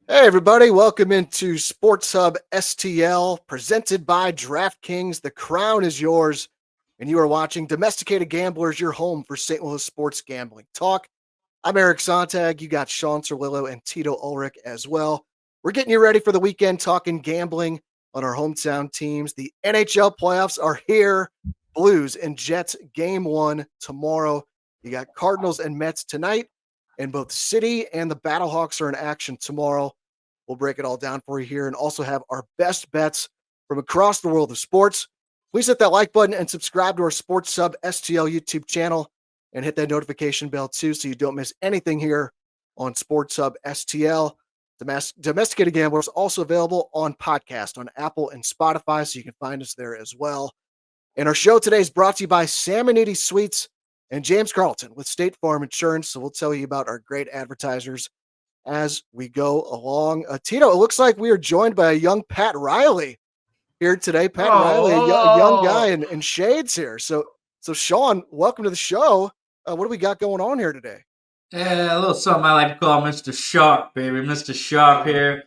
Hey, everybody. Welcome into Sports Hub STL, presented by DraftKings. The crown is yours, and you are watching Domesticated Gamblers, your home for St. Louis sports gambling talk. I'm Eric Sontag. You got Shawn Surwillo and Tito Ulrich as well. We're getting you ready for the weekend talking gambling on our hometown teams. The NHL playoffs are here. Blues and Jets game one tomorrow. You got Cardinals and Mets tonight, and both City and the Battlehawks are in action tomorrow. We'll break it all down for you here and also have our best bets from across the world of sports. Please hit that like button and subscribe to our Sports Sub STL YouTube channel and hit that notification bell too so you don't miss anything here on Sports Hub STL. Domesticated Gamblers also available on podcast on Apple and Spotify, so you can find us there as well. And our show today is brought to you by Samonides Sweets and James Carlton with State Farm Insurance. So we'll tell you about our great advertisers as we go along. Tito, it looks like we are joined by a young Pat Riley here today. Pat Riley, a young guy in shades here. So Shawn, welcome to the show. What do we got going on here today? Yeah, a little something I like to call Mr. Sharp, baby. Mr. Sharp here.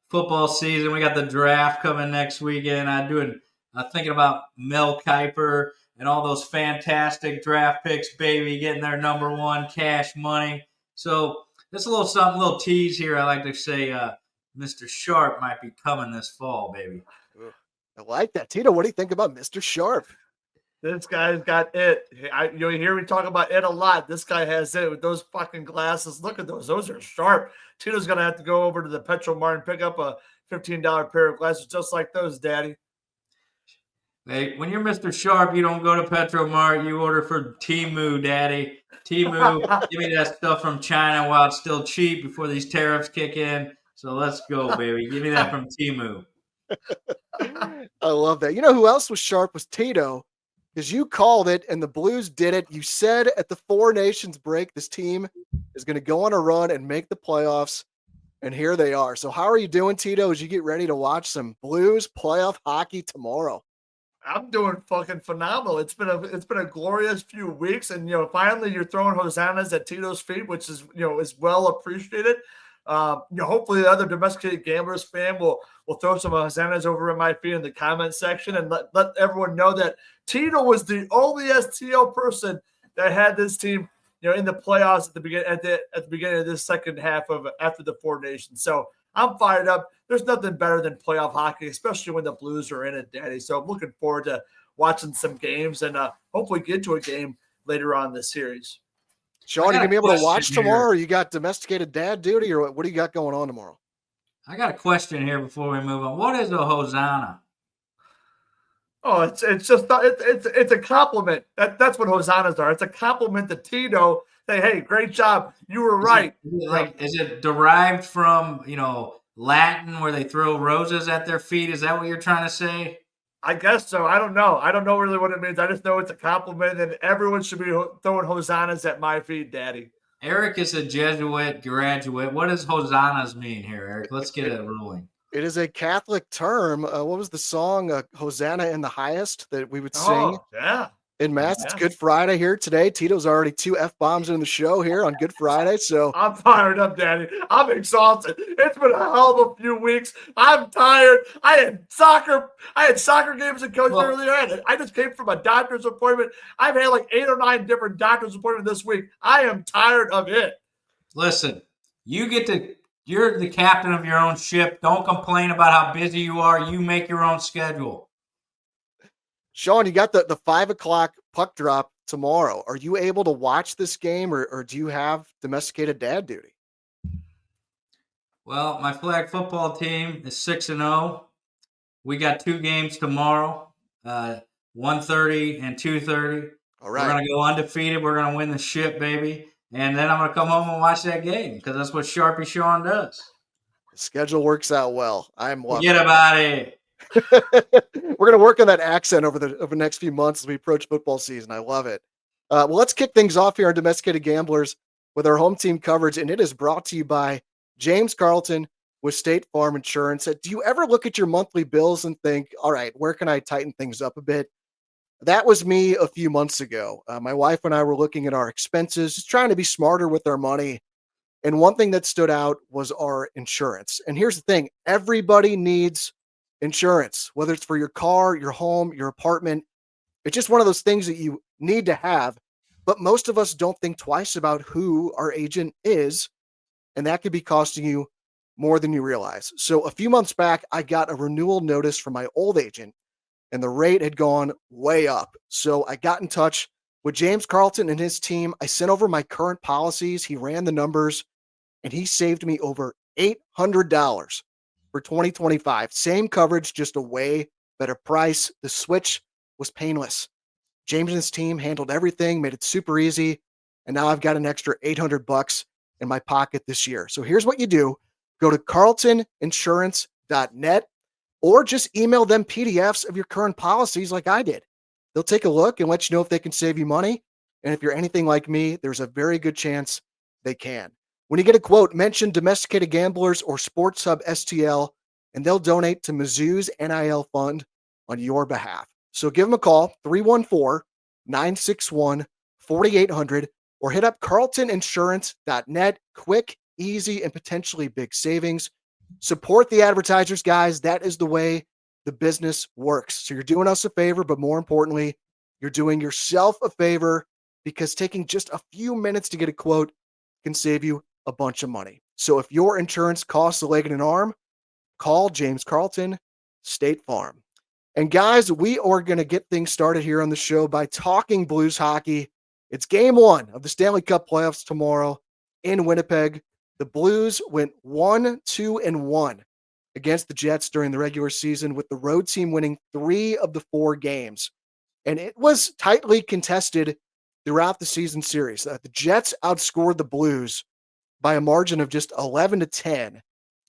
Football season. We got the draft coming next weekend. I'm thinking about Mel Kiper and all those fantastic draft picks, baby, getting their number one cash money. So just a little something, a little tease here. I like to say Mr. Sharp might be coming this fall, baby. I like that. Tito, what do you think about Mr. Sharp? This guy's got it. You hear me talk about it a lot. This guy has it with those fucking glasses. Look at those. Those are sharp. Tito's going to have to go over to the Petro Mart and pick up a $15 pair of glasses just like those, Daddy. Hey, when you're Mr. Sharp, you don't go to Petro Mart. You order for Temu, Daddy. Temu, give me that stuff from China while it's still cheap before these tariffs kick in. So let's go, baby. Give me that from Temu. I love that. You know who else was sharp was Tito, because you called it and the Blues did it. You said at the Four Nations break, this team is going to go on a run and make the playoffs, and here they are. So how are you doing, Tito, as you get ready to watch some Blues playoff hockey tomorrow? I'm doing fucking phenomenal. It's been a glorious few weeks, and finally you're throwing hosannas at Tito's feet, which is is well appreciated. Hopefully the other Domesticated Gamblers fan will throw some hosannas over at my feet in the comment section and let everyone know that Tito was the only STL person that had this team in the playoffs at the beginning of this second half of after the Four Nations. So I'm fired up. There's nothing better than playoff hockey, especially when the Blues are in it, Daddy. So I'm looking forward to watching some games and hopefully get to a game later on in the series. Shawn, you gonna be able to watch tomorrow, or you got domesticated dad duty, or what do you got going on tomorrow? I got a question here before we move on. What is a hosanna? Oh, it's just it's a compliment. That's what hosannas are. It's a compliment to Tito. Say, hey, great job. You were right. Is it derived from Latin where they throw roses at their feet? Is that what you're trying to say? I guess so. I don't know. I don't know really what it means. I just know it's a compliment, and everyone should be throwing hosannas at my feet, Daddy. Eric is a Jesuit graduate. What does hosannas mean here, Eric? Let's get it rolling. It is a Catholic term. What was the song Hosanna in the Highest that we would sing? Yeah. In Mass, It's Good Friday here today. Tito's already 2 F-bombs in the show here on Good Friday. So I'm fired up, Daddy. I'm exhausted. It's been a hell of a few weeks. I'm tired. I had soccer games and coach earlier. I just came from a doctor's appointment. I've had like 8 or 9 different doctor's appointments this week. I am tired of it. Listen, you're the captain of your own ship. Don't complain about how busy you are. You make your own schedule. Shawn, you got the 5 o'clock puck drop tomorrow. Are you able to watch this game, or do you have domesticated dad duty? Well, my flag football team is 6-0. We got 2 games tomorrow, 1:30 and 2:30. All right. We're going to go undefeated. We're going to win the ship, baby. And then I'm going to come home and watch that game because that's what Sharpie Shawn does. The schedule works out well. I'm loving Forget about it. We're going to work on that accent over the next few months as we approach football season. I love it. Well, let's kick things off here on Domesticated Gamblers with our home team coverage, and it is brought to you by James Carlton with State Farm Insurance. Do you ever look at your monthly bills and think, all right, where can I tighten things up a bit? That was me a few months ago. My wife and I were looking at our expenses, just trying to be smarter with our money. And one thing that stood out was our insurance. And here's the thing, everybody needs insurance, whether it's for your car, your home, your apartment. It's just one of those things that you need to have. But most of us don't think twice about who our agent is. And that could be costing you more than you realize. So a few months back, I got a renewal notice from my old agent, and the rate had gone way up. So I got in touch with James Carlton and his team. I sent over my current policies. He ran the numbers, and he saved me over $800 for 2025. Same coverage, just a way better price. The switch was painless. James and his team handled everything, made it super easy, and now I've got an extra $800 in my pocket this year. So here's what you do. Go to carltoninsurance.net or just email them PDFs of your current policies like I did. They'll take a look and let you know if they can save you money. And if you're anything like me, there's a very good chance they can. When you get a quote, mention Domesticated Gamblers or Sports Hub STL, and they'll donate to Mizzou's NIL fund on your behalf. So give them a call, 314-961-4800, or hit up carltoninsurance.net. Quick, easy, and potentially big savings. Support the advertisers, guys. That is the way the business works. So you're doing us a favor, but more importantly, you're doing yourself a favor, because taking just a few minutes to get a quote can save you a bunch of money. So if your insurance costs a leg and an arm, call James Carlton, State Farm. And guys, we are going to get things started here on the show by talking Blues hockey. It's game 1 of the Stanley Cup playoffs tomorrow in Winnipeg. The Blues went 1-2-1 against the Jets during the regular season, with the road team winning 3 of the 4 games. And it was tightly contested throughout the season series. The Jets outscored the Blues by a margin of just 11-10.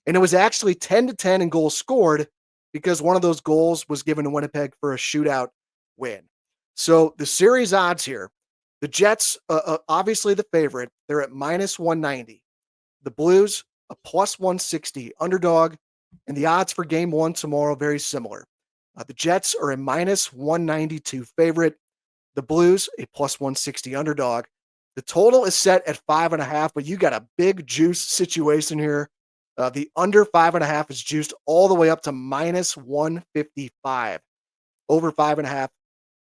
And it was actually 10-10 in goals scored, because one of those goals was given to Winnipeg for a shootout win. So the series odds here, the Jets, obviously the favorite, they're at -190. The Blues, a +160 underdog, and the odds for game 1 tomorrow, very similar. The Jets are a -192 favorite. The Blues, a +160 underdog. The total is set at 5.5, but you got a big juice situation here. The under 5.5 is juiced all the way up to -155. Over 5.5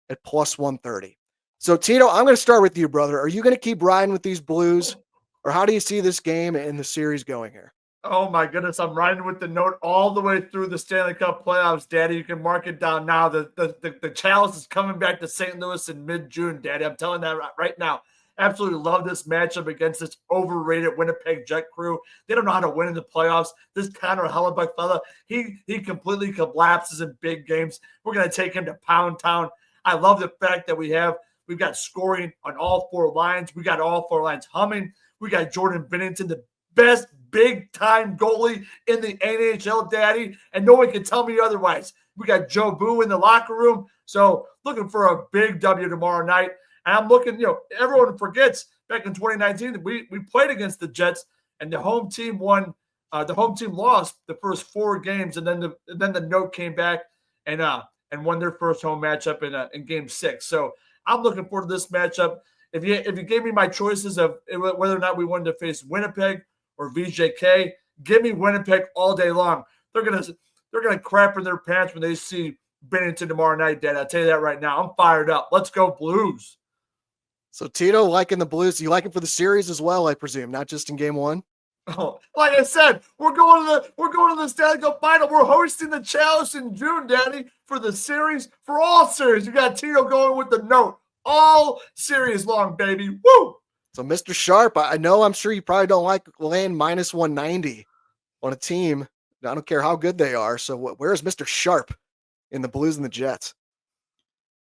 at +130. So Tito, I'm going to start with you, brother. Are you going to keep riding with these Blues, or how do you see this game and the series going here? Oh my goodness, I'm riding with the note all the way through the Stanley Cup playoffs, Daddy. You can mark it down now. The chalice is coming back to St. Louis in mid-June, Daddy. I'm telling that right now. Absolutely love this matchup against this overrated Winnipeg Jet crew. They don't know how to win in the playoffs. This Connor Hellebuck fella, he completely collapses in big games. We're going to take him to Pound Town. I love the fact that we've got scoring on all 4 lines. We got all 4 lines humming. We got Jordan Binnington, the best big-time goalie in the NHL, Daddy, and no one can tell me otherwise. We got Joe Boo in the locker room. So looking for a big W tomorrow night. And I'm looking, everyone forgets back in 2019 that we played against the Jets, and the home team won. The home team lost the first 4 games, and then the note came back and won their first home matchup in Game 6. So I'm looking forward to this matchup. If you gave me my choices of whether or not we wanted to face Winnipeg or VJK, give me Winnipeg all day long. They're gonna crap in their pants when they see Bennington tomorrow night, Dad. I'll tell you that right now. I'm fired up. Let's go Blues. So Tito, liking the Blues, you like it for the series as well, I presume, not just in game 1? Oh, like I said, we're going to the Stanley Cup final. We're hosting the Chalice in June, Daddy, for the series, for all series. You got Tito going with the note all series long, baby. Woo! So Mr. Sharp, I'm sure you probably don't like laying -190 on a team. I don't care how good they are. So where's Mr. Sharp in the Blues and the Jets?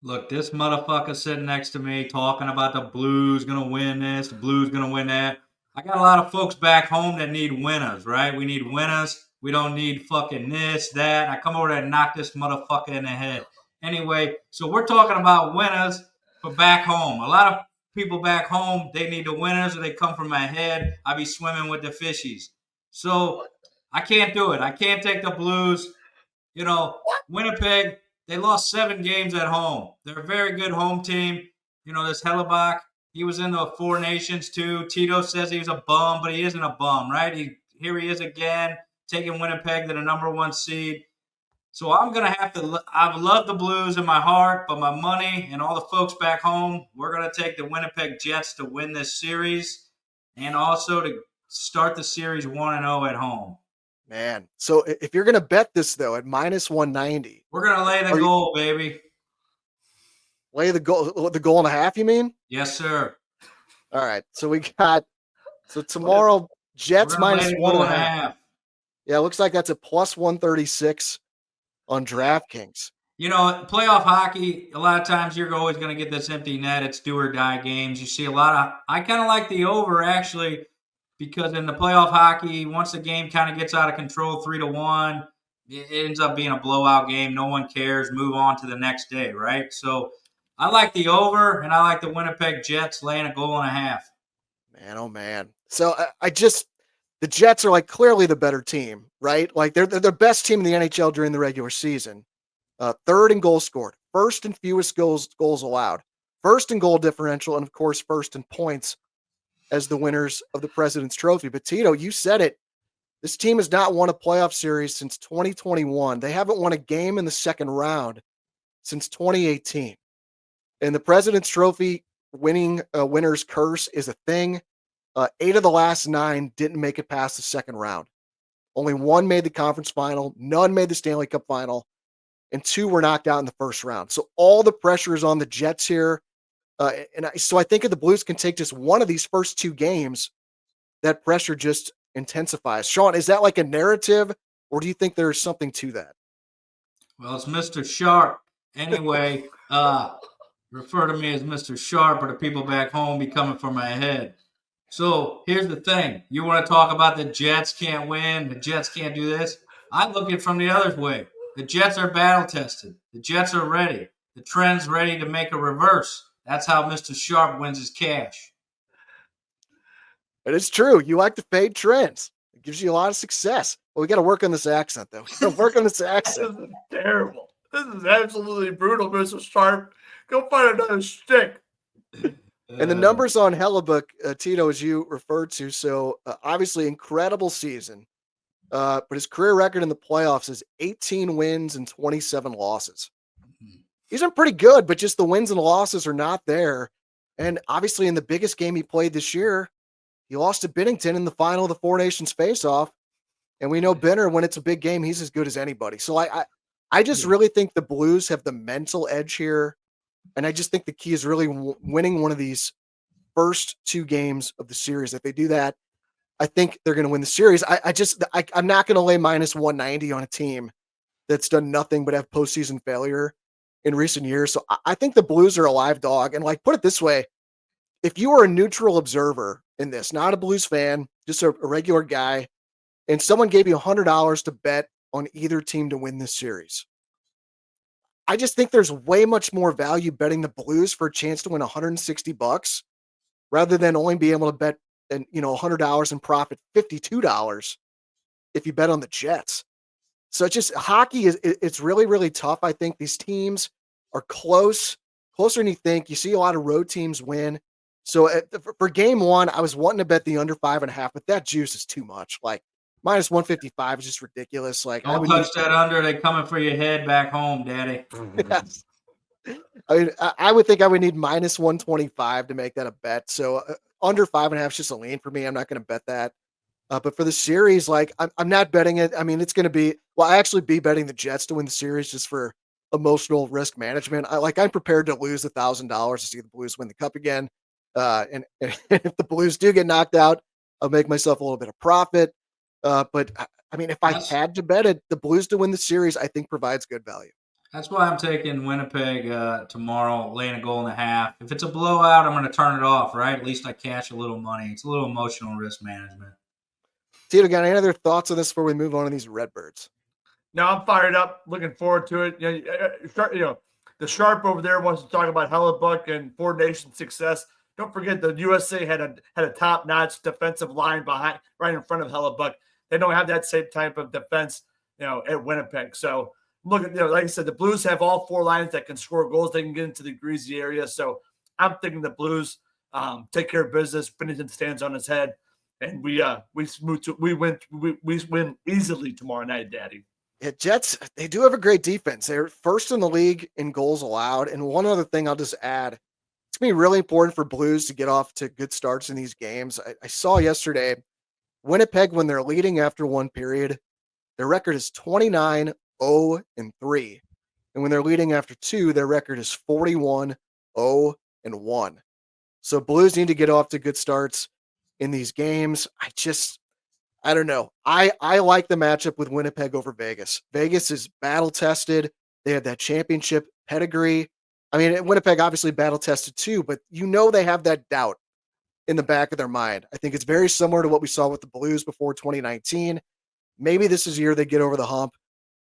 Look, this motherfucker sitting next to me talking about the Blues gonna win this, the Blues gonna win that. I got a lot of folks back home that need winners, right? We need winners. We don't need fucking this, that. I come over there and knock this motherfucker in the head. Anyway, so we're talking about winners for back home. A lot of people back home, they need the winners, or they come from my head. I be swimming with the fishies. So I can't do it. I can't take the Blues. Winnipeg, they lost 7 games at home. They're a very good home team. This Hellebuck, He was in the Four Nations too. Tito says he was a bum, but he isn't a bum, right? Here he is again, taking Winnipeg to the number 1 seed. So I'm going to have to – I love the Blues in my heart, but my money and all the folks back home, we're going to take the Winnipeg Jets to win this series and also to start the series 1-0 at home. Man, so if you're going to bet this, though, at minus 190. We're going to lay the goal, baby. Lay the goal and a half, you mean? Yes, sir. All right, so we got – so tomorrow, Jets minus 1.5. Yeah, it looks like that's a plus 136 on DraftKings. You know, playoff hockey, a lot of times you're always going to get this empty net. It's do or die games. You see a lot of – I kind of like the over, actually, because in the playoff hockey, once the game kind of gets out of control 3-1, it ends up being a blowout game. No one cares. Move on to the next day, right? So I like the over, and I like the Winnipeg Jets laying a goal and a half. Man, oh, man. So the Jets are like clearly the better team, right? Like they're the best team in the NHL during the regular season. Third in goals scored, first in fewest goals allowed, first in goal differential, and of course, first in points as the winners of the President's Trophy. But Tito, you said it. This team has not won a playoff series since 2021. They haven't won a game in the second round since 2018. And the President's Trophy winner's curse is a thing. 8 of the last 9 didn't make it past the second round. Only 1 made the conference final, none made the Stanley Cup final, and 2 were knocked out in the first round. So all the pressure is on the Jets here. So I think if the Blues can take just one of these first 2 games, that pressure just intensifies. Shawn, is that like a narrative, or do you think there's something to that? Well, it's Mr. Sharp. Anyway, refer to me as Mr. Sharp, or the people back home be coming for my head. So here's the thing. You want to talk about the Jets can't win, the Jets can't do this? I look at it from the other way. The Jets are battle-tested. The Jets are ready. The trend's ready to make a reverse. That's how Mr. Sharp wins his cash. It is true. You like to fade trends. It gives you a lot of success. Well, we got to work on this accent, though. We got to work on this accent. This is terrible. This is absolutely brutal, Mr. Sharp. Go find another stick. And the numbers on Hellebuck, Tito, as you referred to, so obviously incredible season. But his career record in the playoffs is 18 wins and 27 losses. He's been pretty good, but just the wins and losses are not there. And obviously in the biggest game he played this year, he lost to Binnington in the final of the Four Nations face-off. And we know Benner, when it's a big game, he's as good as anybody. So I just really think the Blues have the mental edge here. And I just think the key is really winning one of these first 2 games of the series. If they do that, I think they're going to win the series. I'm not going to lay minus 190 on a team that's done nothing but have postseason failure in recent years. So I think the Blues are a live dog. And like, put it this way, if you were a neutral observer in this, not a Blues fan, just a regular guy, and someone gave you $100 to bet on either team to win this series, I just think there's way much more value betting the Blues for a chance to win $160 rather than only be able to bet and $100 and profit $52 if you bet on the Jets. So it's just hockey it's really, really tough. I think these teams are closer than you think. You see a lot of road teams win. So for game 1, I was wanting to bet the under 5.5, but that juice is too much. Like minus 155 is just ridiculous. Like don't touch that under. They coming for your head back home, Daddy. Yes. I mean, I would think I would need minus 125 to make that a bet. So under 5.5 is just a lean for me. I'm not going to bet that. But for the series, like I'm not betting it. I mean, it's going to be, I actually be betting the Jets to win the series just for emotional risk management. I'm prepared to lose $1,000 to see the Blues win the cup again. And if the Blues do get knocked out, I'll make myself a little bit of profit. But I mean, if I had to bet it, the Blues to win the series, I think provides good value. That's why I'm taking Winnipeg tomorrow, laying a goal and a half. If it's a blowout, I'm going to turn it off, right? At least I cash a little money. It's a little emotional risk management. Tito, got any other thoughts on this before we move on to these Redbirds? No, I'm fired up. Looking forward to it. The Sharp over there wants to talk about Hellebuck and Four Nations success. Don't forget the USA had a top-notch defensive line behind, right in front of Hellebuck. They don't have that same type of defense, at Winnipeg. So look at, like I said, the Blues have all 4 lines that can score goals. They can get into the greasy area. So I'm thinking the Blues take care of business. Pennington stands on his head, and we win easily tomorrow night, Daddy. Yeah, Jets, they do have a great defense. They're first in the league in goals allowed. And one other thing I'll just add, it's going to be really important for Blues to get off to good starts in these games. I saw yesterday, Winnipeg, when they're leading after one period, their record is 29-0-3. And when they're leading after two, their record is 41-0-1. So Blues need to get off to good starts in these games. I don't know. I like the matchup with Winnipeg over Vegas. Vegas is battle tested. They have that championship pedigree. I mean, Winnipeg obviously battle tested too, but they have that doubt in the back of their mind. I think it's very similar to what we saw with the Blues before 2019. Maybe this is the year they get over the hump.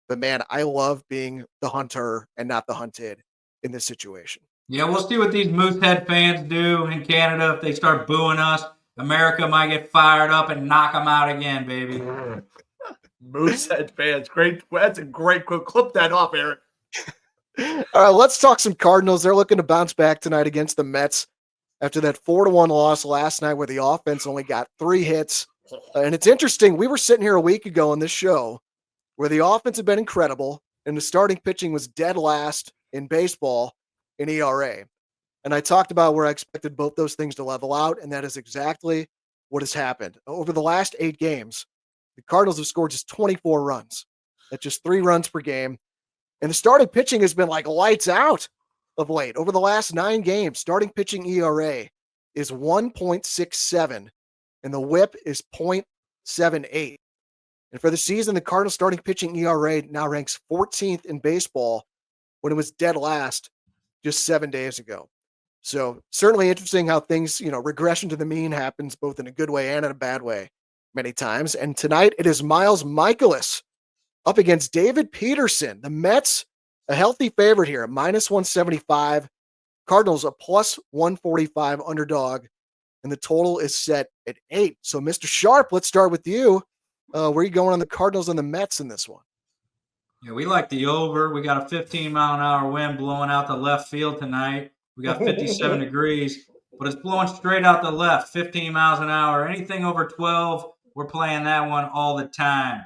But man, I love being the hunter and not the hunted in this situation. Yeah, we'll see what these Moosehead fans do in Canada if they start booing us. Right, might get fired up and knock them out again, baby. Moosehead fans, great. That's a great quote. Clip that off, Eric. All right, let's talk some Cardinals. They're looking to bounce back tonight against the Mets after that 4-1 loss last night where the offense only got 3 hits. And it's interesting. We were sitting here a week ago on this show where the offense had been incredible and the starting pitching was dead last in baseball in ERA. And I talked about where I expected both those things to level out, and that is exactly what has happened. Over the last 8 games, the Cardinals have scored just 24 runs. That's just 3 runs per game. And the starting pitching has been like lights out of late. Over the last 9 games, starting pitching ERA is 1.67, and the whip is 0.78. And for the season, the Cardinals starting pitching ERA now ranks 14th in baseball when it was dead last just 7 days ago. So certainly interesting how things, regression to the mean happens both in a good way and in a bad way many times. And tonight it is Miles Mikolas up against David Peterson. The Mets, a healthy favorite here, -175. Cardinals, a +145 underdog. And the total is set at 8. So Mr. Sharp, let's start with you. Where are you going on the Cardinals and the Mets in this one? Yeah, we like the over. We got a 15-mile-an-hour wind blowing out the left field tonight. We got 57 degrees, but it's blowing straight out the left, 15 miles an hour. Anything over 12, we're playing that one all the time.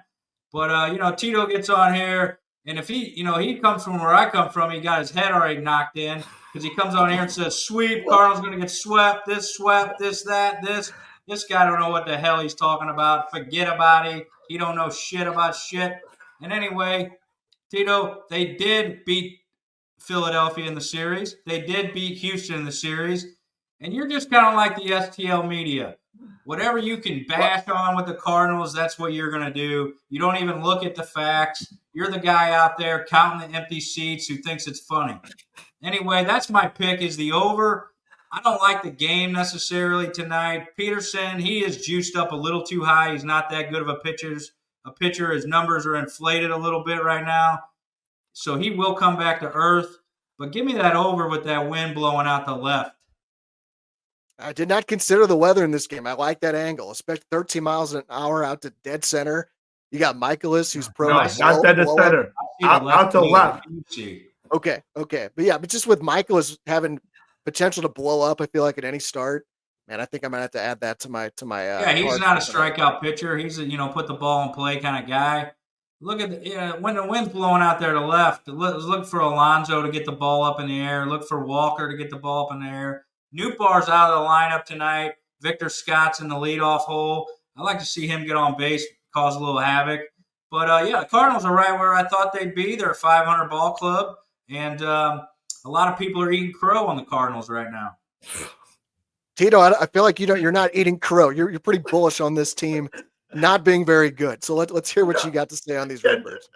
But, Tito gets on here, and if he comes from where I come from, he got his head already knocked in because he comes on here and says, sweep, Cardinals going to get swept, this, that, this. This guy don't know what the hell he's talking about. Forget about it. He don't know shit about shit. And anyway, Tito, they did beat Philadelphia in the series. They did beat Houston in the series. And you're just kind of like the STL media. Whatever you can bash on with the Cardinals, that's what you're going to do. You don't even look at the facts. You're the guy out there counting the empty seats who thinks it's funny. Anyway, that's my pick is the over. I don't like the game necessarily tonight. Peterson, he is juiced up a little too high. He's not that good of a pitcher. His numbers are inflated a little bit right now. So he will come back to earth. But give me that over with that wind blowing out the left. I did not consider the weather in this game. I like that angle, especially 13 miles an hour out to dead center. You got Mikolas, who's pro. No, not dead to center. Out to left. Okay. But just with Mikolas having potential to blow up, I feel like at any start, man, I think I might have to add that to my. Yeah, he's not a strikeout pitcher. He's a put the ball in play kind of guy. Look at when the wind's blowing out there to left. Look for Alonso to get the ball up in the air. Look for Walker to get the ball up in the air. Nootbaar's out of the lineup tonight. Victor Scott's in the leadoff hole. I like to see him get on base, cause a little havoc. But the Cardinals are right where I thought they'd be. They're a 500 ball club, and a lot of people are eating crow on the Cardinals right now. Tito, I feel like you're not eating crow. You're pretty bullish on this team not being very good. So let's hear what you got to say on these Redbirds.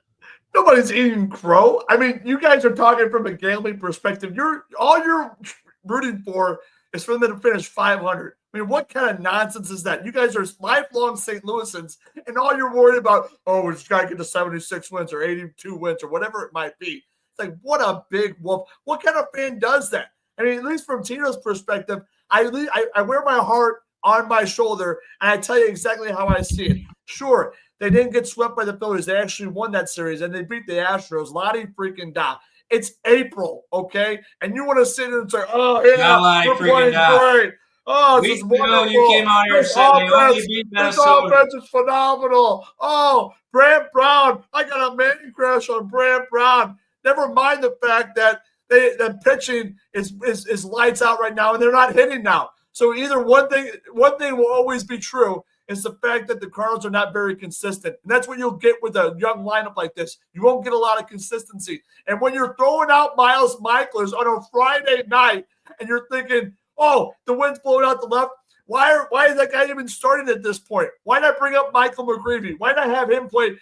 Nobody's eating crow. I mean, you guys are talking from a gambling perspective. All you're rooting for is for them to finish 500. I mean, what kind of nonsense is that? You guys are lifelong St. Louisans, and all you're worried about, we just got to get to 76 wins or 82 wins or whatever it might be. It's like, what a big wolf. What kind of fan does that? I mean, at least from Tito's perspective, I wear my heart on my shoulder, and I tell you exactly how I see it. Sure, they didn't get swept by the Phillies. They actually won that series, and they beat the Astros. Lottie freaking da. It's April, okay? And you want to sit and say, oh, yeah, we're playing great. Oh, this We is feel you came wonderful. out here and This said they only offense, beat this Minnesota. offense is phenomenal. Oh, Brant Brown. I got a man crush on Brant Brown. Never mind the fact that the pitching is lights out right now, and they're not hitting now. So either one thing will always be true. Is the fact that the Cardinals are not very consistent. And that's what you'll get with a young lineup like this. You won't get a lot of consistency. And when you're throwing out Miles Michaelis on a Friday night and you're thinking, oh, the wind's blowing out the left, why is that guy even starting at this point? Why not bring up Michael McGreevy? Why not have him play,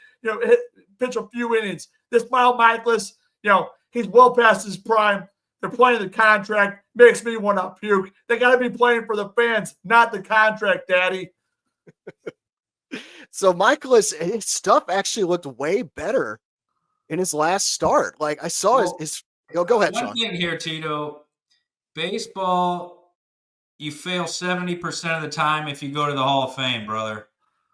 pitch a few innings? This Miles Michaelis, he's well past his prime. They're playing the contract. Makes me want to puke. They got to be playing for the fans, not the contract, Daddy. So Michaelis, his stuff actually looked way better in his last start. Like I saw his go ahead, One Shawn. thing here, Tito. Baseball, you fail 70% of the time if you go to the Hall of Fame, brother.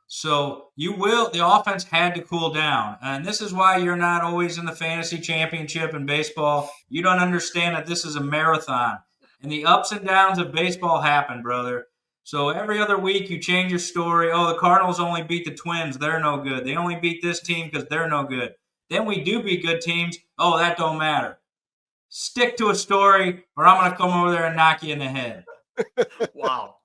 So the offense had to cool down. And this is why you're not always in the fantasy championship in baseball. You don't understand that this is a marathon. And the ups and downs of baseball happen, brother. So every other week you change your story. Oh, the Cardinals only beat the Twins. They're no good. They only beat this team because they're no good. Then we do beat good teams. Oh, that don't matter. Stick to a story or I'm going to come over there and knock you in the head. Wow.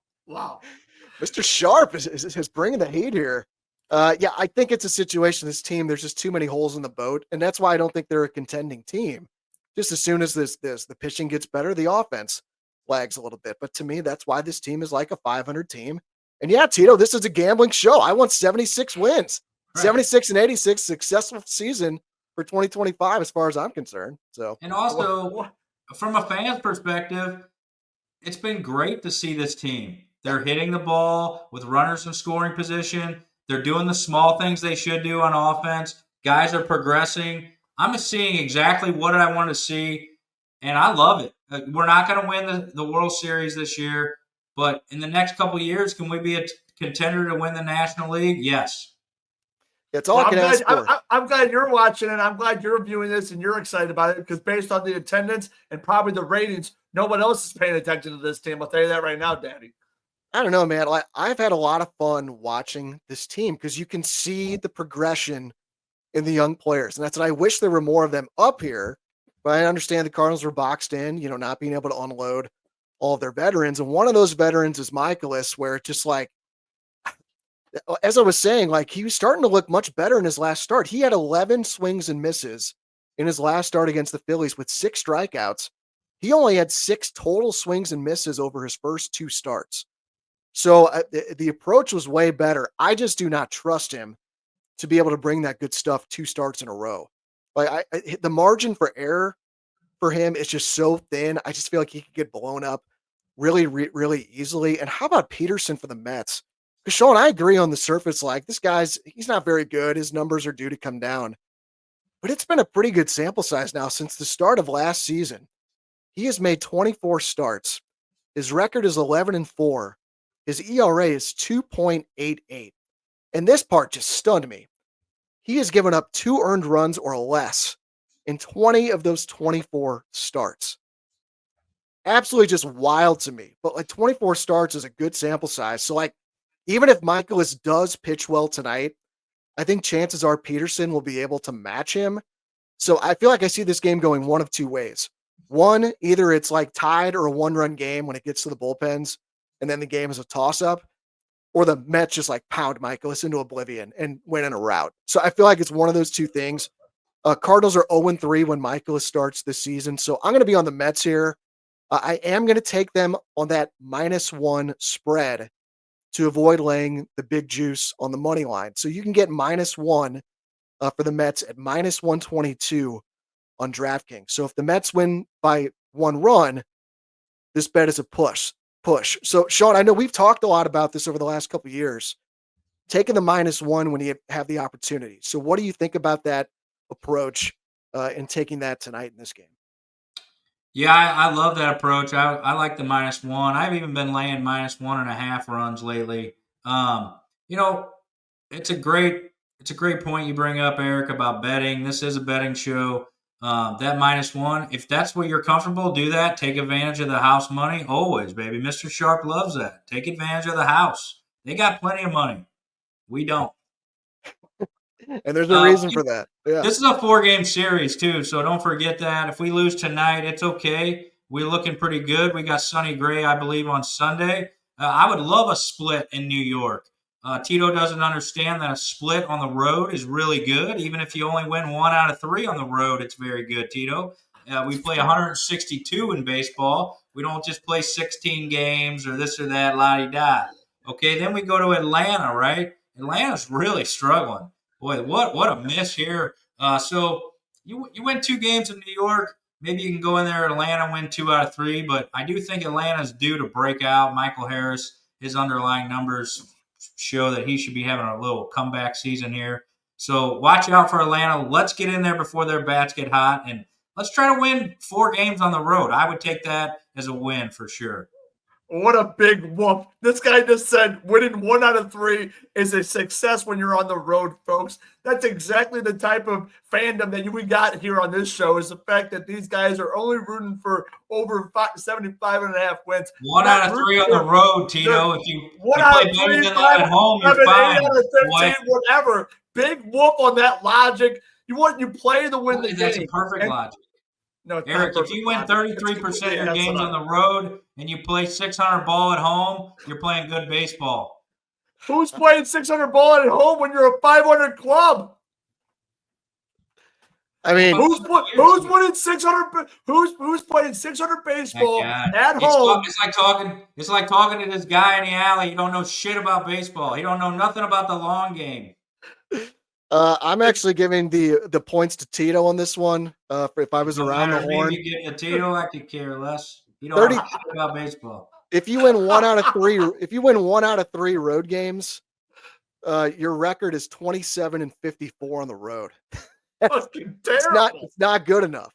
Mr. Sharp is bringing the heat here. Yeah, I think it's a situation, this team, there's just too many holes in the boat. And that's why I don't think they're a contending team. Just as soon as the pitching gets better, the offense lags a little bit. But to me, that's why this team is like a 500 team. And yeah, Tito, this is a gambling show. I want 76 wins, right. 76 and 86, successful season for 2025 as far as I'm concerned. So, and also from a fan's perspective, it's been great to see this team. They're hitting the ball with runners in scoring position. They're doing the small things they should do on offense. Guys are progressing. I'm seeing exactly what I want to see, and I love it. We're not going to win the World Series this year, but in the next couple of years, can we be a contender to win the National League? Yes. That's all I can ask for. I'm glad you're watching it. I'm glad you're viewing this and you're excited about it because based on the attendance and probably the ratings, no one else is paying attention to this team. I'll tell you that right now, Daddy. I don't know, man. I've had a lot of fun watching this team because you can see the progression in the young players. And that's what I wish there were more of them up here. But I understand the Cardinals were boxed in, not being able to unload all of their veterans. And one of those veterans is Michaelis, where it's just like, as I was saying, like he was starting to look much better in his last start. He had 11 swings and misses in his last start against the Phillies with 6 strikeouts. He only had 6 total swings and misses over his first 2 starts. So the approach was way better. I just do not trust him to be able to bring that good stuff 2 starts in a row. Like the margin for error for him is just so thin. I just feel like he could get blown up really, really easily. And how about Peterson for the Mets? Because Shawn, I agree on the surface. Like this he's not very good. His numbers are due to come down. But it's been a pretty good sample size now since the start of last season. He has made 24 starts. His record is 11-4. His ERA is 2.88. And this part just stunned me. He has given up 2 earned runs or less in 20 of those 24 starts. Absolutely just wild to me. But like 24 starts is a good sample size. So like, even if Michaelis does pitch well tonight, I think chances are Peterson will be able to match him. So I feel like I see this game going one of 2 ways. One, either it's like tied or a 1-run game when it gets to the bullpens, and then the game is a toss-up, or the Mets just like pound Michaelis into oblivion and win in a rout. So I feel like it's one of those 2 things. Cardinals are 0-3 when Michaelis starts this season. So I'm going to be on the Mets here. I am going to take them on that -1 spread to avoid laying the big juice on the money line. So you can get -1 for the Mets at -122 on DraftKings. So if the Mets win by 1 run, this bet is a push. So Shawn, I know we've talked a lot about this over the last couple of years, taking the -1 when you have the opportunity. So what do you think about that approach and taking that tonight in this game? Yeah, I love that approach. I like the -1. I've even been laying -1.5 runs lately. It's a great point you bring up, Eric, about betting. This is a betting show. That -1, if that's what you're comfortable, do that. Take advantage of the house money always, baby. Mr. Sharp loves that. Take advantage of the house. They got plenty of money. We don't. And there's a reason for that. Yeah. This is a 4-game series, too, so don't forget that. If we lose tonight, it's okay. We're looking pretty good. We got Sonny Gray, I believe, on Sunday. I would love a split in New York. Tito doesn't understand that a split on the road is really good. Even if you only win 1 out of 3 on the road, it's very good, Tito. We play 162 in baseball. We don't just play 16 games or this or that, la-di-da. Okay, then we go to Atlanta, right? Atlanta's really struggling. Boy, what a miss here. So you win 2 games in New York. Maybe you can go in there at Atlanta, win 2 out of 3. But I do think Atlanta's due to break out. Michael Harris, his underlying numbers show that he should be having a little comeback season here. So watch out for Atlanta. Let's get in there before their bats get hot. And let's try to win 4 games on the road. I would take that as a win for sure. What a big whoop. This guy just said winning 1 out of 3 is a success when you're on the road, folks. That's exactly the type of fandom that we got here on this show, is the fact that these guys are only rooting for over 75.5 wins. 1 out of 3 on the road, Tito. If you play better than that at home, you're fine. 8 out of 15, whatever. Big whoop on that logic. You play to win the game. That's a perfect logic. No, Eric, if you win 33% of your games on the road and you play 600 ball at home, you're playing good baseball. Who's playing 600 ball at home when you're a 500 club? I mean, who's winning 600? Who's playing 600 baseball at home? It's like talking to this guy in the alley. He don't know shit about baseball. He don't know nothing about the long game. I'm actually giving the points to Tito on this one. If I was around the horn, you give it to Tito, I could care less. You don't know shit about baseball. If you win 1 out of 3, if you win 1 out of 3 road games, your record is 27-54 on the road. It's not good enough.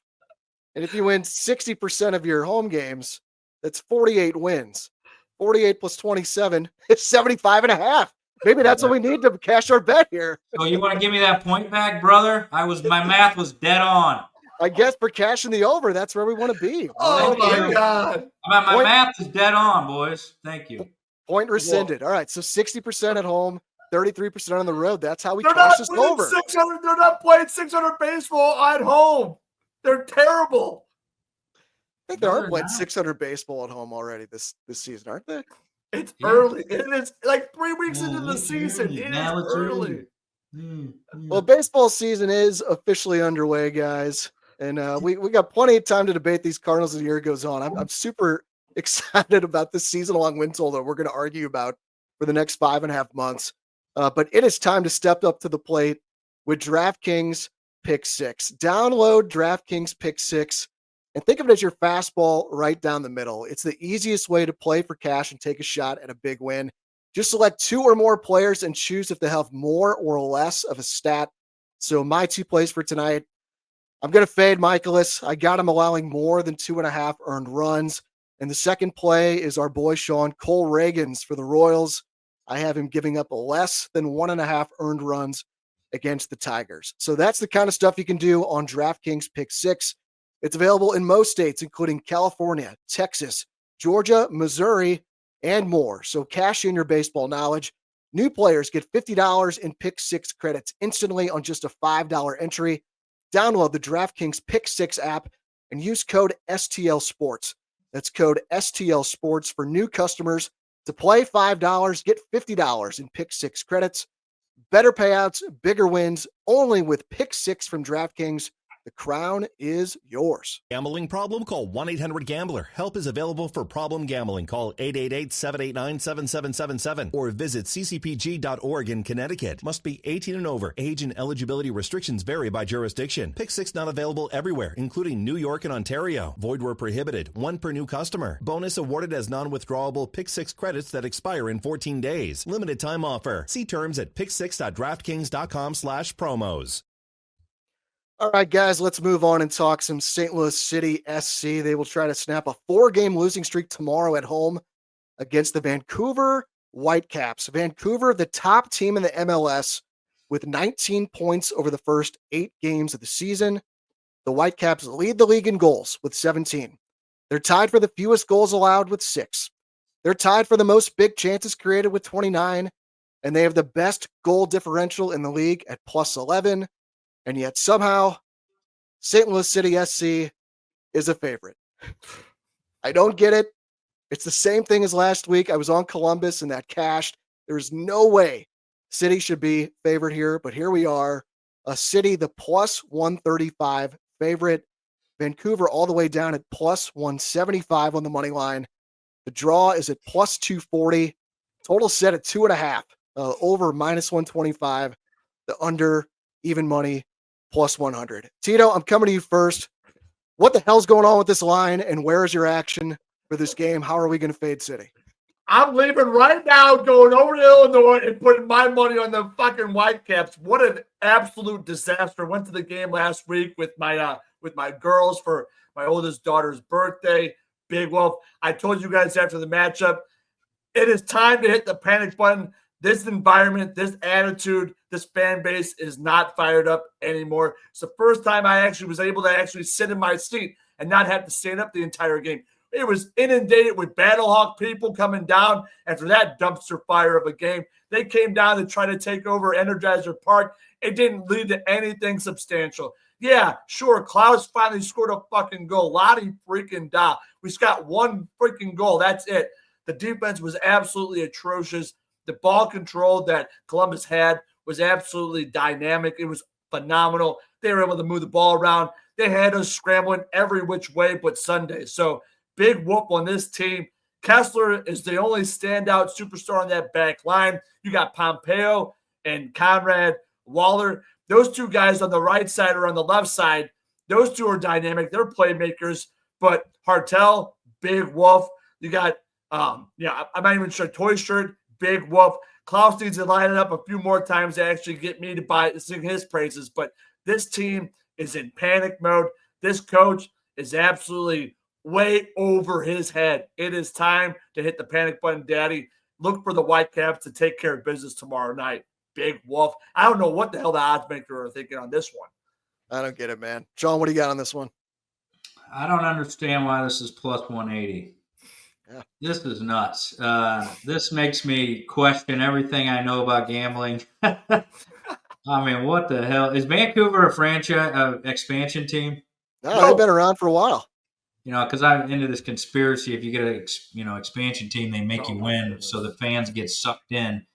And if you win 60% of your home games, that's 48 wins. 48 plus 27 is 75.5. Maybe that's what we need to cash our bet here. So you want to give me that point back, brother? My math was dead on. I guess for cashing the over, that's where we want to be. Oh my God. My math is dead on, boys. Thank you. Point rescinded. All right. So 60% at home, 33% on the road. That's how we cash this over. They're not playing 600 baseball at home. They're terrible. I think they are playing 600 baseball at home already this season, aren't they? It's early. It is like 3 weeks into the season. It is early. Well, baseball season is officially underway, guys. And we got plenty of time to debate these Cardinals as the year goes on. I'm super excited about this season-long win total that we're going to argue about for the next 5.5 months. But it is time to step up to the plate with DraftKings Pick 6. Download DraftKings Pick 6 and think of it as your fastball right down the middle. It's the easiest way to play for cash and take a shot at a big win. Just select 2 or more players and choose if they have more or less of a stat. So my 2 plays for tonight, I'm going to fade Michaelis. I got him allowing more than 2.5 earned runs. And the second play is our boy Sean, Cole Reagans for the Royals. I have him giving up less than 1.5 earned runs against the Tigers. So that's the kind of stuff you can do on DraftKings Pick 6. It's available in most states, including California, Texas, Georgia, Missouri, and more. So cash in your baseball knowledge. New players get $50 in Pick 6 credits instantly on just a $5 entry. Download the DraftKings Pick 6 app and use code STL Sports. That's code STL Sports for new customers. To play $5, get $50 in Pick 6 credits. Better payouts, bigger wins, only with Pick 6 from DraftKings. The crown is yours. Gambling problem? Call 1-800-GAMBLER. Help is available for problem gambling. Call 888-789-7777 or visit ccpg.org in Connecticut. Must be 18 and over. Age and eligibility restrictions vary by jurisdiction. Pick 6 not available everywhere, including New York and Ontario. Void where prohibited. 1 per new customer. Bonus awarded as non-withdrawable Pick 6 credits that expire in 14 days. Limited time offer. See terms at pick6.draftkings.com/promos. All right, guys, let's move on and talk some St. Louis City SC. They will try to snap a 4-game losing streak tomorrow at home against the Vancouver Whitecaps. Vancouver, the top team in the MLS with 19 points over the first 8 games of the season. The Whitecaps lead the league in goals with 17. They're tied for the fewest goals allowed with 6. They're tied for the most big chances created with 29, and they have the best goal differential in the league at plus 11, and yet somehow St. Louis City SC is a favorite. I don't get it. It's the same thing as last week. I was on Columbus and that cashed. There's no way City should be favored here, but here we are. A City, the plus 135 favorite. Vancouver all the way down at plus 175 on the money line. The draw is at plus 240. Total set at 2.5. Over minus 125. The under even money plus 100. Tito, I'm coming to you first. What the hell's going on with this line, and where is your action for this game? How are we going to fade City? I'm leaving right now, going over to Illinois and putting my money on the fucking Whitecaps. What an absolute disaster. Went to the game last week with my girls for my oldest daughter's birthday. Big Wolf. I told you guys after the matchup, it is time to hit the panic button. This environment, this attitude, this fan base is not fired up anymore. It's the first time I actually was able to actually sit in my seat and not have to stand up the entire game. It was inundated with Battlehawk people coming down after that dumpster fire of a game. They came down to try to take over Energizer Park. It didn't lead to anything substantial. Yeah, sure, Klaus finally scored a fucking goal. Lottie freaking da. We just got one freaking goal. That's it. The defense was absolutely atrocious. The ball control that Columbus had was absolutely dynamic. It was phenomenal. They were able to move the ball around. They had us scrambling every which way but Sunday. So big whoop on this team. Kessler is the only standout superstar on that back line. You got Pompeo and Conrad Waller. Those two guys on the right side or on the left side, those two are dynamic. They're playmakers. But Hartel, big wolf. You got, I'm not even sure, Toy Shirt, big wolf. Klaus needs to line it up a few more times to actually get me to sing his praises. But this team is in panic mode. This coach is absolutely way over his head. It is time to hit the panic button, Daddy. Look for the Whitecaps to take care of business tomorrow night. Big wolf. I don't know what the hell the odds maker are thinking on this one. I don't get it, man. Shawn, what do you got on this one? I don't understand why this is plus 180. Yeah. This is nuts. This makes me question everything I know about gambling. I mean, what the hell? Is Vancouver a franchise expansion team? No, they've been around for a while. You know, because I'm into this conspiracy. If you get a expansion team, they make you win, so the fans get sucked in.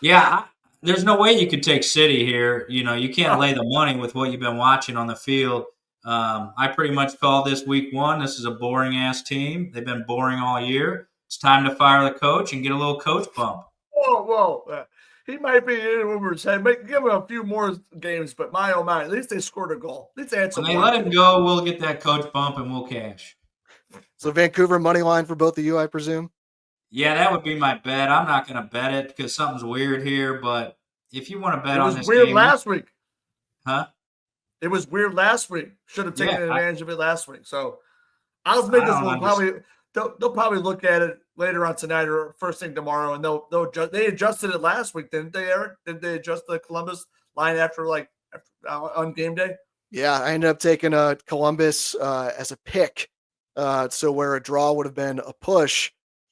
There's no way you could take City here. You know, you can't lay the money with what you've been watching on the field. I pretty much call this week one. This is a boring-ass team. They've been boring all year. It's time to fire the coach and get a little coach bump. Whoa. He might be in over his head. Give him a few more games, but my, oh my, at least they scored a goal. At least they had some. When they let him go, we'll get that coach bump and we'll cash. So Vancouver money line for both of you, I presume? Yeah, that would be my bet. I'm not going to bet it because something's weird here, but if you want to bet on this game. It was weird last week. Huh? It was weird last week. Should have taken advantage of it last week. So I'll make this one probably. They'll probably look at it later on tonight or first thing tomorrow, and they adjusted it last week, didn't they, Eric? Did they adjust the Columbus line after on game day? Yeah, I ended up taking Columbus as a pick, so where a draw would have been a push,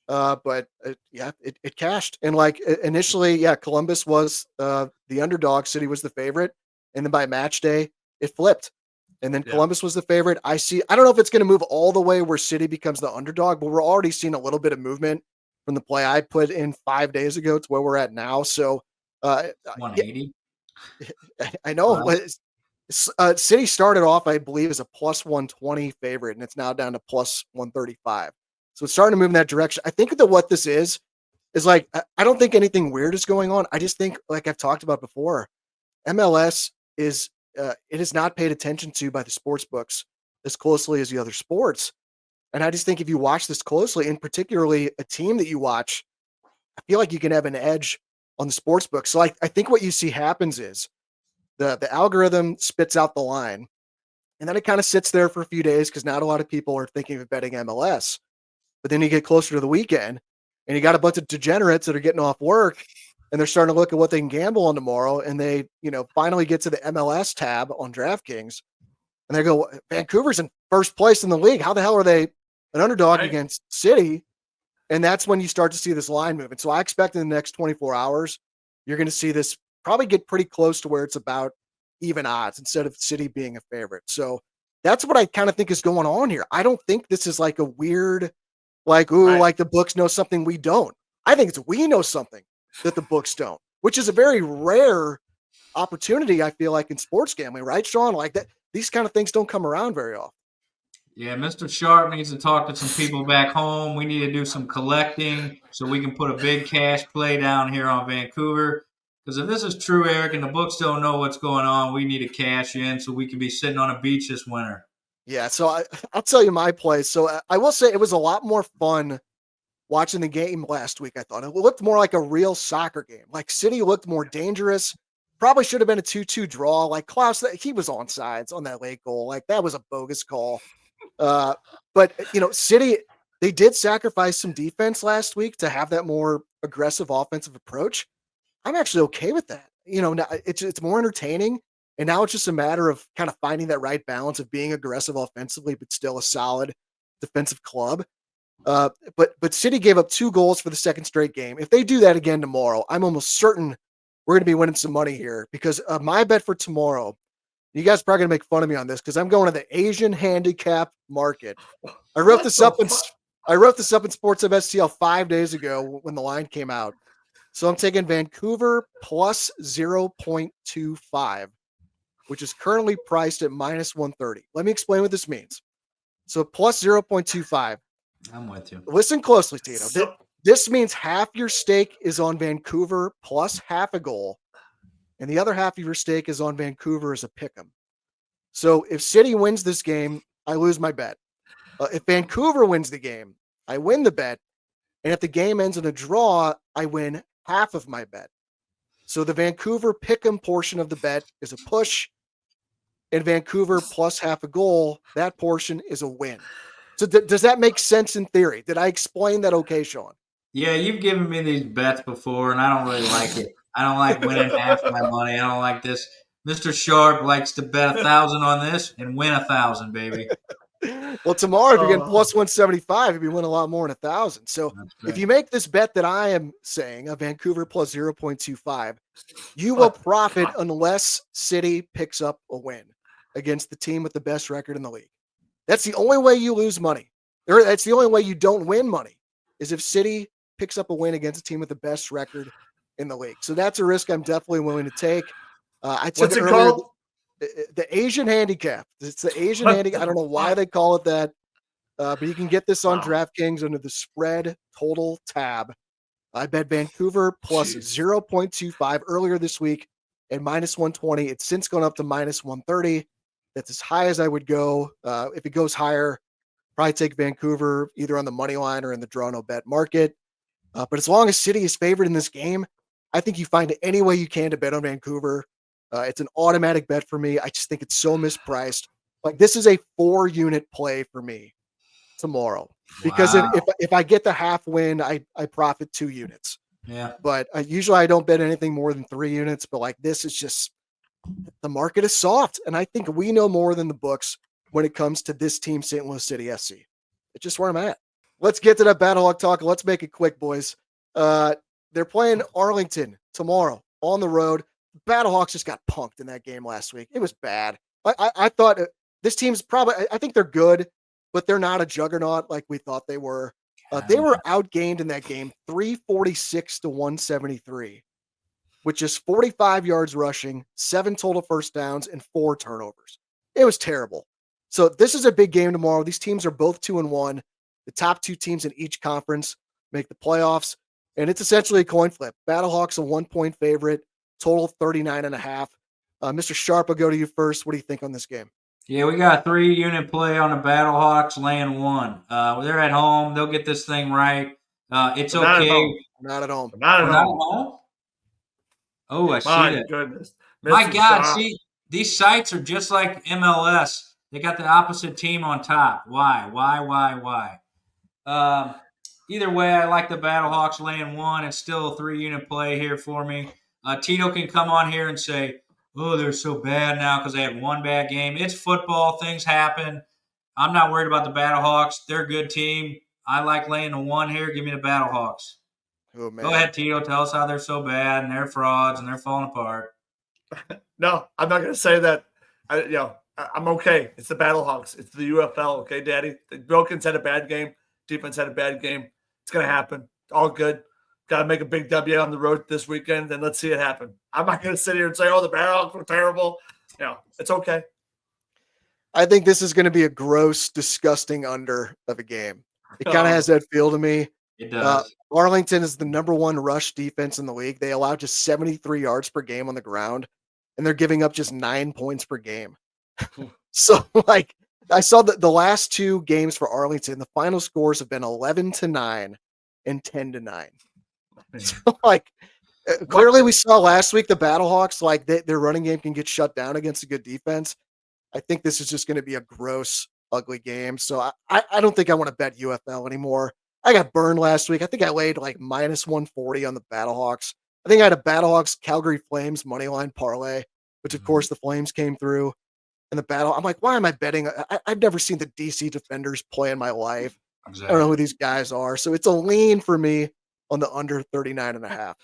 but it cashed. And initially, Columbus was the underdog, City was the favorite, and then by match day it flipped. And then Columbus was the favorite. I don't know if it's going to move all the way where City becomes the underdog, but we're already seeing a little bit of movement from the play I put in 5 days ago to where we're at now. So 180. I know. Wow. City started off, I believe, as a plus 120 favorite, and it's now down to plus 135. So it's starting to move in that direction. I think that what this is I don't think anything weird is going on. I just think, like I've talked about before, MLS is it is not paid attention to by the sports books as closely as the other sports. And I just think if you watch this closely, and particularly a team that you watch, I feel like you can have an edge on the sports book. So I think what you see happens is the algorithm spits out the line, and then it kind of sits there for a few days because not a lot of people are thinking of betting MLS. But then you get closer to the weekend, and you got a bunch of degenerates that are getting off work, and they're starting to look at what they can gamble on tomorrow, and they, finally get to the MLS tab on DraftKings, And they go, Vancouver's in first place in the league. How the hell are they an underdog against City? And that's when you start to see this line movement. So I expect in the next 24 hours, you're going to see this probably get pretty close to where it's about even odds instead of City being a favorite. So that's what I kind of think is going on here. I don't think this is like a weird, like, like the books know something we don't. I think it's we know something that the books don't, which is a very rare opportunity, I feel like, in sports gambling, right, Shawn? Like that, these kind of things don't come around very often. Yeah, Mr. Sharp needs to talk to some people back home. We need to do some collecting so we can put a big cash play down here on Vancouver. Because if this is true, Eric, and the books don't know what's going on, we need to cash in so we can be sitting on a beach this winter. Yeah, so I'll tell you my play. So I will say it was a lot more fun watching the game last week. I thought it looked more like a real soccer game. Like City looked more dangerous. Probably should have been a 2-2 draw. Like Klaus, he was on sides on that late goal. Like that was a bogus call. But City, they did sacrifice some defense last week to have that more aggressive offensive approach. I'm actually okay with that. Now it's more entertaining. And now it's just a matter of kind of finding that right balance of being aggressive offensively, but still a solid defensive club. But City gave up 2 goals for the second straight game. If they do that again tomorrow, I'm almost certain we're going to be winning some money here because my bet for tomorrow, you guys are probably going to make fun of me on this because I'm going to the Asian handicap market. I wrote this up in Sports of STL 5 days ago when the line came out. So I'm taking Vancouver plus 0.25, which is currently priced at minus 130. Let me explain what this means. So plus 0.25. I'm with you. Listen closely, Tito. This means half your stake is on Vancouver plus half a goal, and the other half of your stake is on Vancouver as a pick'em. So if City wins this game, I lose my bet. If Vancouver wins the game, I win the bet. And if the game ends in a draw, I win half of my bet. So the Vancouver pick'em portion of the bet is a push, and Vancouver plus half a goal, that portion is a win. So does that make sense in theory? Did I explain that okay, Shawn? Yeah, you've given me these bets before, and I don't really like it. I don't like winning half my money. I don't like this. Mr. Sharp likes to bet 1,000 on this and win 1,000, baby. Well, tomorrow, if you're getting plus 175, you'll be winning a lot more than 1,000. So if you make this bet that I am saying, a Vancouver plus 0.25, you will profit unless City picks up a win against the team with the best record in the league. That's the only way you lose money. Or that's the only way you don't win money, is if City picks up a win against a team with the best record in the league. So that's a risk I'm definitely willing to take. I took What's it it earlier, called? The Asian handicap. It's the Asian handicap. I don't know why they call it that, but you can get this on DraftKings under the spread total tab. I bet Vancouver plus 0.25 earlier this week at minus 120. It's since gone up to minus 130. That's as high as I would go. If it goes higher, probably take Vancouver either on the money line or in the draw no bet market. But as long as City is favored in this game, I think you find any way you can to bet on Vancouver. It's an automatic bet for me. I just think it's so mispriced. Like this is a 4-unit play for me tomorrow because if I get the half win, I profit 2 units. Yeah. But usually I don't bet anything more than 3 units. But like this is just the market is soft, and I think we know more than the books when it comes to this team, St. Louis City SC. It's just where I'm at. Let's get to that Battlehawk talk. Let's make it quick, boys. They're playing Arlington tomorrow on the road. Battlehawks just got punked in that game last week. It was bad. I thought this team's probably, I think they're good, but they're not a juggernaut like we thought they were. They were outgained in that game 346 to 173, with just 45 yards rushing, 7 total first downs, and 4 turnovers. It was terrible. So this is a big game tomorrow. These teams are both 2-1. The top 2 teams in each conference make the playoffs, and it's essentially a coin flip. Battlehawks a 1-point favorite, total 39.5. Mr. Sharp, I'll go to you first. What do you think on this game? Yeah, we got a 3-unit play on the Battlehawks, laying 1. They're at home. They'll get this thing right. It's okay. Not at home. Not at home. Oh, I see that. Goodness. My God, see, these sites are just like MLS. They got the opposite team on top. Why? Either way, I like the Battlehawks laying 1. It's still a 3-unit play here for me. Tito can come on here and say, oh, they're so bad now because they had one bad game. It's football. Things happen. I'm not worried about the Battlehawks. They're a good team. I like laying the one here. Give me the Battlehawks. Oh, man. Go ahead, Tito. Tell us how they're so bad and they're frauds and they're falling apart. No, I'm not going to say that. I'm okay. It's the Battlehawks. It's the UFL. Okay, Daddy. The Billikens had a bad game. Defense had a bad game. It's going to happen. All good. Got to make a big W on the road this weekend, and let's see it happen. I'm not going to sit here and say, oh, the Battlehawks were terrible. It's okay. I think this is going to be a gross, disgusting under of a game. It kind of has that feel to me. It does. Arlington is the number one rush defense in the league. They allow just 73 yards per game on the ground, and they're giving up just 9 points per game. So, I saw that the last 2 games for Arlington, the final scores have been 11-9 and 10-9. So, clearly we saw last week the Battlehawks, their running game can get shut down against a good defense. I think this is just going to be a gross, ugly game. So I don't think I want to bet UFL anymore. I got burned last week. I think I laid minus 140 on the Battlehawks. I think I had a Battlehawks Calgary Flames money line parlay, which of course the Flames came through. And the battle, I'm like, why am I betting? I've never seen the DC Defenders play in my life. Exactly. I don't know who these guys are. So it's a lean for me on the under 39.5.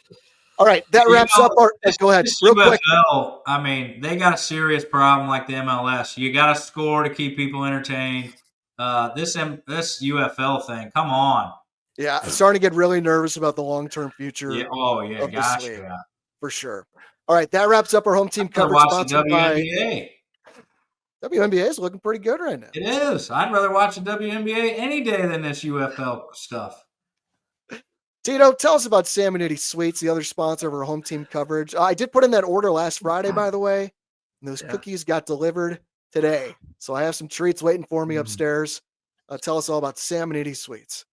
All right, that wraps up our. Go ahead, real quick. I mean, they got a serious problem like the MLS. You got to score to keep people entertained. This UFL thing, come on. Yeah, I'm starting to get really nervous about the long-term future. Yeah. Oh yeah, of gosh, this league, yeah. for sure. All right, that wraps up our home team coverage. Watch the WNBA. WNBA is looking pretty good right now. It is. I'd rather watch the WNBA any day than this UFL stuff. Tito, tell us about Samonides Sweets, the other sponsor of our home team coverage. I did put in that order last Friday, by the way, and those cookies got delivered today. So I have some treats waiting for me upstairs. Tell us all about Samonides Sweets.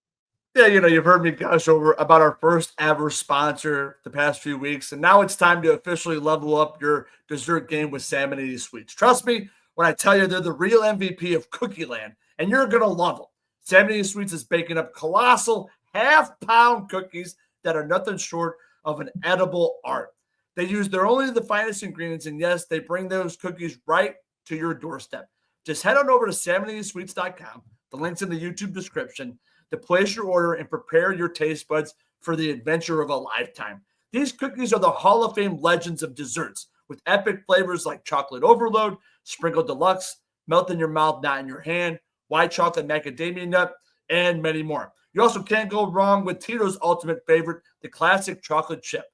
Yeah, you've heard me gush over about our first ever sponsor the past few weeks, and now it's time to officially level up your dessert game with Samonides Sweets. Trust me when I tell you they're the real MVP of Cookie Land, and you're going to love them. Samonides Sweets is baking up colossal half-pound cookies that are nothing short of an edible art. They use only the finest ingredients, and yes, they bring those cookies right to your doorstep. Just head on over to SamonidesSweets.com. The link's in the YouTube description to place your order and prepare your taste buds for the adventure of a lifetime. These cookies are the Hall of Fame legends of desserts with epic flavors like chocolate overload, sprinkled deluxe, melt in your mouth, not in your hand, white chocolate macadamia nut, and many more. You also can't go wrong with Tito's ultimate favorite, the classic chocolate chip.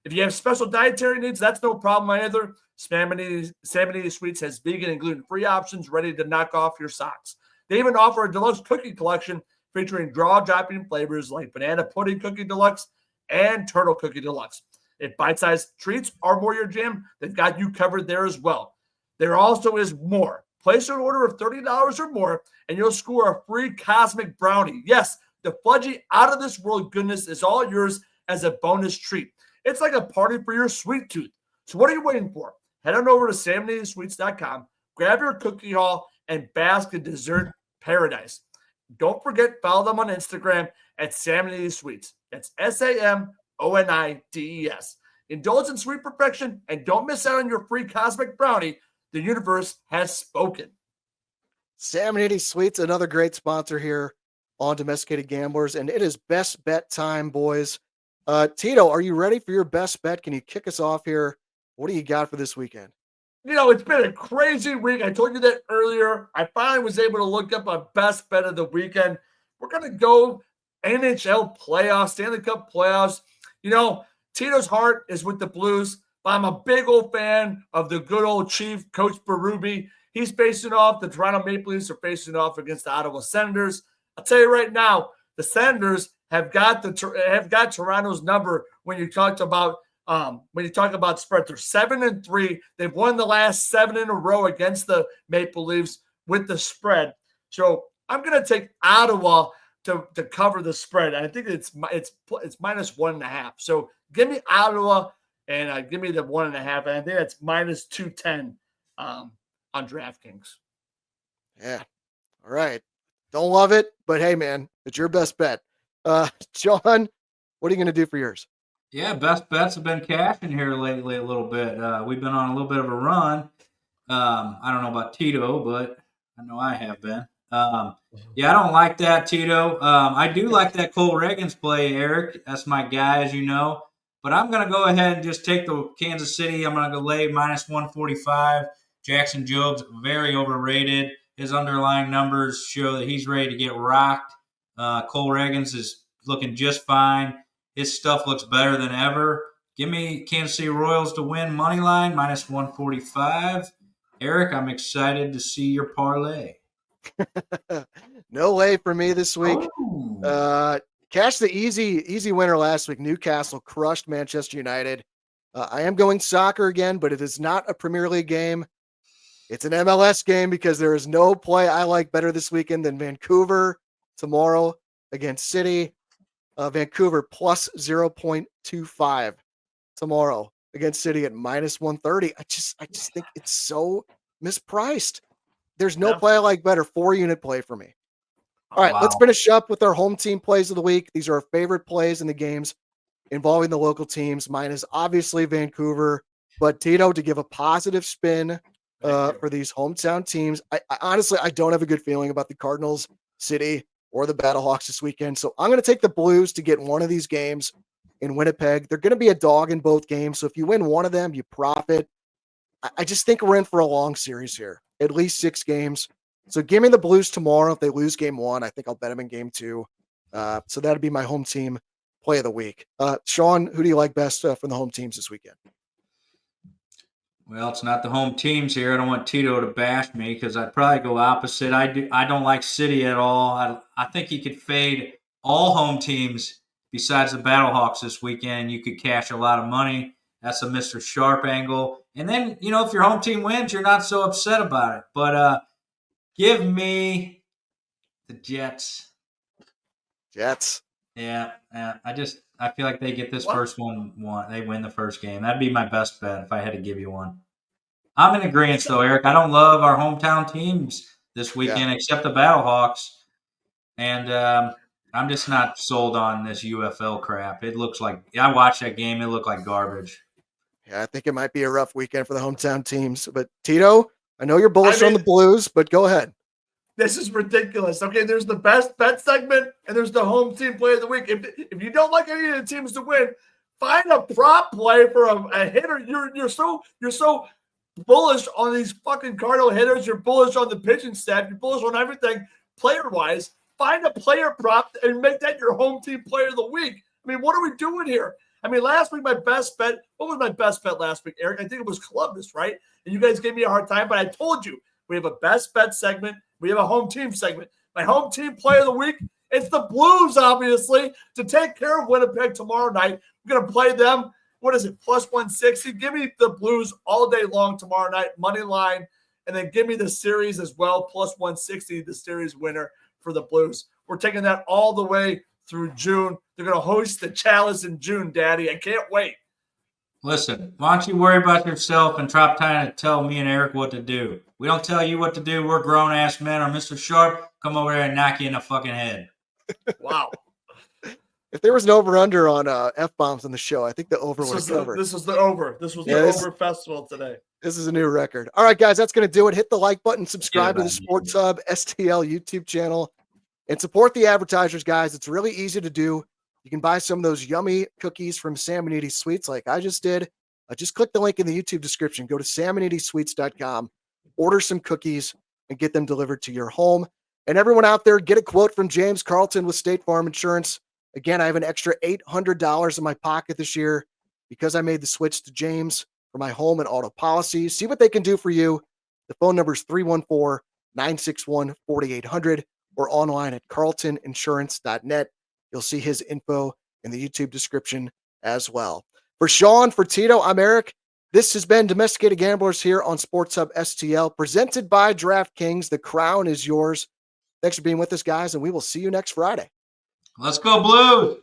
If you have special dietary needs, that's no problem either. Samonides Sweets has vegan and gluten-free options ready to knock off your socks. They even offer a deluxe cookie collection featuring jaw-dropping flavors like banana pudding cookie deluxe and turtle cookie deluxe. If bite-sized treats are more your jam, they've got you covered there as well. There also is more. Place an order of $30 or more, and you'll score a free cosmic brownie. Yes, the fudgy out-of-this-world goodness is all yours as a bonus treat. It's like a party for your sweet tooth. So what are you waiting for? Head on over to SamonidesSweets.com, grab your cookie haul, and bask in dessert paradise. Don't forget, follow them on Instagram at Samonides Sweets. That's SAMONIDES. Indulge in sweet perfection and don't miss out on your free cosmic brownie. The universe has spoken. Samonides Sweets, another great sponsor here on Domesticated Gamblers, and it is best bet time, boys. Tito, are you ready for your best bet? Can you kick us off here? What do you got for this weekend? It's been a crazy week. I told you that earlier. I finally was able to look up a best bet of the weekend. We're going to go NHL playoffs, Stanley Cup playoffs. Tito's heart is with the Blues, but I'm a big old fan of the good old Chief, Coach Berube. He's facing off. The Toronto Maple Leafs are facing off against the Ottawa Senators. I'll tell you right now, the Senators have got Toronto's number when you talk about spread. They're 7-3. They've won the last 7 in a row against the Maple Leafs with the spread. So I'm going to take Ottawa to cover the spread. I think it's minus 1.5. So give me Ottawa and give me the 1.5. And I think that's minus 210 on DraftKings. Yeah. All right. Don't love it, but hey, man, it's your best bet. Shawn, what are you going to do for yours? Yeah, best bets have been cashing here lately a little bit. We've been on a little bit of a run. I don't know about Tito, but I know I have been. Yeah, I don't like that, Tito. I do like that Cole Reagans play, Eric. That's my guy, as you know. But I'm going to go ahead and just take the Kansas City. I'm going to go lay minus 145. Jackson Job's very overrated. His underlying numbers show that he's ready to get rocked. Cole Reagans is looking just fine. His stuff looks better than ever. Give me Kansas City Royals to win money line minus 145. Eric, I'm excited to see your parlay. No way for me this week. Oh. Cash the easy winner last week. Newcastle crushed Manchester United. I am going soccer again, but it is not a Premier League game. It's an MLS game because there is no play I like better this weekend than Vancouver tomorrow against City. Vancouver plus 0.25 tomorrow against City at minus 130. I just think it's so mispriced. There's no play I like better. 4-unit play for me. All right, let's finish up with our home team plays of the week. These are our favorite plays in the games involving the local teams. Mine is obviously Vancouver, but Tito, to give a positive spin for these hometown teams, I honestly don't have a good feeling about the Cardinals, City, or the Battlehawks this weekend. So I'm going to take the Blues to get one of these games in Winnipeg. They're going to be a dog in both games. So if you win one of them, you profit. I just think we're in for a long series here, at least 6 games. So give me the Blues tomorrow. If they lose game 1, I think I'll bet them in game 2. So that'd be my home team play of the week. Shawn, who do you like best from the home teams this weekend? Well, it's not the home teams here. I don't want Tito to bash me because I'd probably go opposite. I don't like City at all. I think he could fade all home teams besides the Battlehawks this weekend. You could cash a lot of money. That's a Mr. Sharp angle. And then, if your home team wins, you're not so upset about it. But give me the Jets. Jets. Yeah. I feel like they get this first one. They win the first game. That'd be my best bet if I had to give you one. I'm in agreement, though, Eric. I don't love our hometown teams this weekend except the Battlehawks. And I'm just not sold on this UFL crap. It looks like – I watched that game. It looked like garbage. Yeah, I think it might be a rough weekend for the hometown teams. But, Tito, I know you're bullish on the Blues, but go ahead. This is ridiculous. Okay, there's the best bet segment, and there's the home team play of the week. If you don't like any of the teams to win, find a prop play for a hitter. You're so bullish on these fucking Cardinal hitters. You're bullish on the pitching staff. You're bullish on everything player-wise. Find a player prop and make that your home team player of the week. I mean, what are we doing here? I mean, last week, my best bet, what was my best bet last week, Eric? I think it was Columbus, right? And you guys gave me a hard time, but I told you we have a best bet segment. We have a home team segment. My home team player of the week, it's the Blues, obviously, to take care of Winnipeg tomorrow night. We're going to play them. What is it, plus 160? Give me the Blues all day long tomorrow night, money line, and then give me the series as well, plus 160, the series winner for the Blues. We're taking that all the way through June. They're going to host the Chalice in June, Daddy. I can't wait. Listen, why don't you worry about yourself and stop trying to tell me and Eric what to do? We don't tell you what to do. We're grown-ass men. Or Mr. Sharp, come over here and knock you in the fucking head. Wow. If there was an over-under on F-bombs on the show, I think the over would have covered. This was the over. This was the over festival today. This is a new record. All right, guys, that's going to do it. Hit the like button, subscribe to the Sports Hub STL YouTube channel, and support the advertisers, guys. It's really easy to do. You can buy some of those yummy cookies from Samonides Sweets like I just did. Just click the link in the YouTube description. Go to SamonidesSweets.com, order some cookies, and get them delivered to your home. And everyone out there, get a quote from James Carlton with State Farm Insurance. Again, I have an extra $800 in my pocket this year because I made the switch to James for my home and auto policies. See what they can do for you. The phone number is 314-961-4800 or online at carltoninsurance.net. You'll see his info in the YouTube description as well. For Shawn, for Tito, I'm Eric. This has been Domesticated Gamblers here on Sports Hub STL, presented by DraftKings. The crown is yours. Thanks for being with us, guys, and we will see you next Friday. Let's go, Blues.